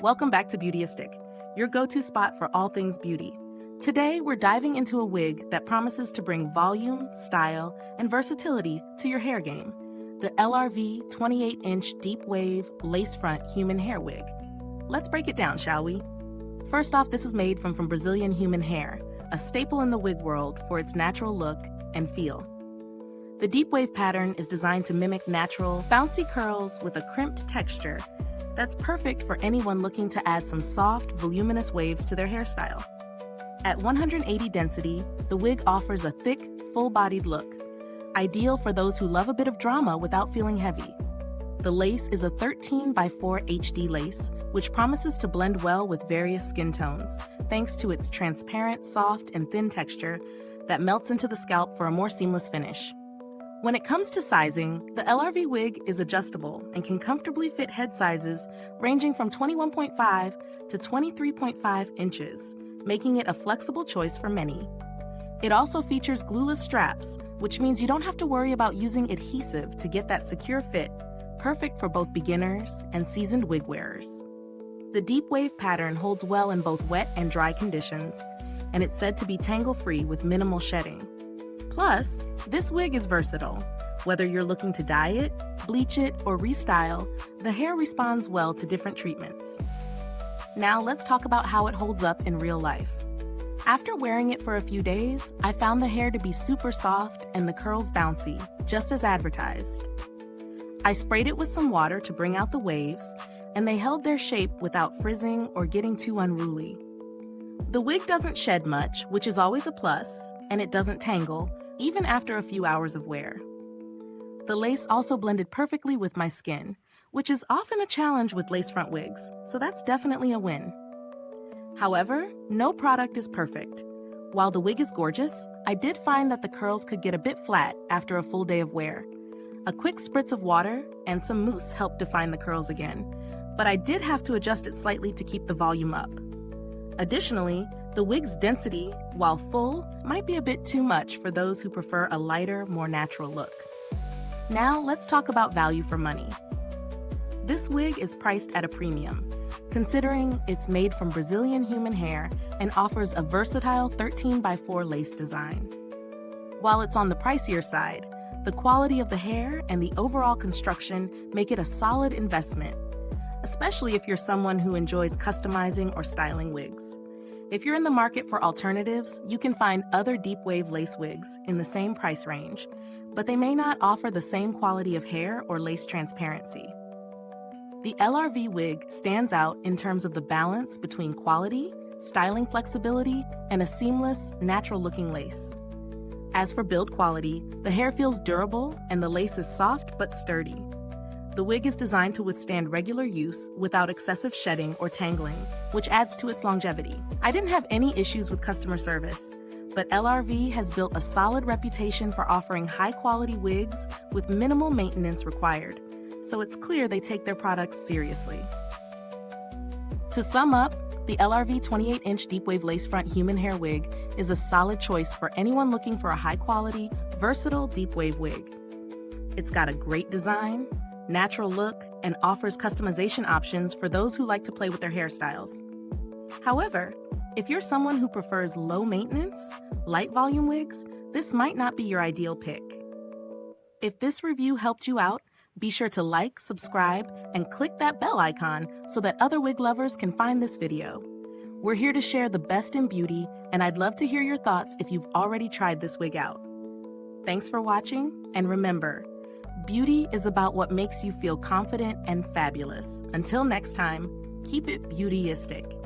Welcome back to Beautyistic, your go-to spot for all things beauty. Today, we're diving into a wig that promises to bring volume, style, and versatility to your hair game. The LRV 28-inch deep wave lace front human hair wig. Let's break it down, shall we? First off, this is made from Brazilian human hair, a staple in the wig world for its natural look and feel. The deep wave pattern is designed to mimic natural, bouncy curls with a crimped texture that's perfect for anyone looking to add some soft, voluminous waves to their hairstyle. At 180 density, the wig offers a thick, full-bodied look, ideal for those who love a bit of drama without feeling heavy. The lace is a 13 by 4 HD lace, which promises to blend well with various skin tones, thanks to its transparent, soft, and thin texture that melts into the scalp for a more seamless finish. When it comes to sizing, the LRV wig is adjustable and can comfortably fit head sizes ranging from 21.5 to 23.5 inches, making it a flexible choice for many. It also features glueless straps, which means you don't have to worry about using adhesive to get that secure fit, perfect for both beginners and seasoned wig wearers. The deep wave pattern holds well in both wet and dry conditions, and it's said to be tangle-free with minimal shedding. Plus, this wig is versatile. Whether you're looking to dye it, bleach it, or restyle, the hair responds well to different treatments. Now let's talk about how it holds up in real life. After wearing it for a few days, I found the hair to be super soft and the curls bouncy, just as advertised. I sprayed it with some water to bring out the waves, and they held their shape without frizzing or getting too unruly. The wig doesn't shed much, which is always a plus, and it doesn't tangle, even after a few hours of wear. The lace also blended perfectly with my skin, which is often a challenge with lace front wigs, so that's definitely a win. However, no product is perfect. While the wig is gorgeous, I did find that the curls could get a bit flat after a full day of wear. A quick spritz of water and some mousse helped define the curls again, but I did have to adjust it slightly to keep the volume up. Additionally, the wig's density, while full, might be a bit too much for those who prefer a lighter, more natural look. Now, let's talk about value for money. This wig is priced at a premium, considering it's made from Brazilian human hair and offers a versatile 13 by 4 lace design. While it's on the pricier side, the quality of the hair and the overall construction make it a solid investment, especially if you're someone who enjoys customizing or styling wigs. If you're in the market for alternatives, you can find other deep wave lace wigs in the same price range, but they may not offer the same quality of hair or lace transparency. The LRV wig stands out in terms of the balance between quality, styling flexibility, and a seamless, natural-looking lace. As for build quality, the hair feels durable and the lace is soft but sturdy. The wig is designed to withstand regular use without excessive shedding or tangling, which adds to its longevity. I didn't have any issues with customer service, but LRV has built a solid reputation for offering high-quality wigs with minimal maintenance required, so it's clear they take their products seriously. To sum up, the LRV 28-inch deep wave lace front human hair wig is a solid choice for anyone looking for a high-quality, versatile deep wave wig. It's got a great design, natural look, and offers customization options for those who like to play with their hairstyles. However, if you're someone who prefers low maintenance, light volume wigs, this might not be your ideal pick. If this review helped you out, be sure to like, subscribe, and click that bell icon so that other wig lovers can find this video. We're here to share the best in beauty, and I'd love to hear your thoughts if you've already tried this wig out. Thanks for watching, and remember, beauty is about what makes you feel confident and fabulous. Until next time, keep it beautyistic.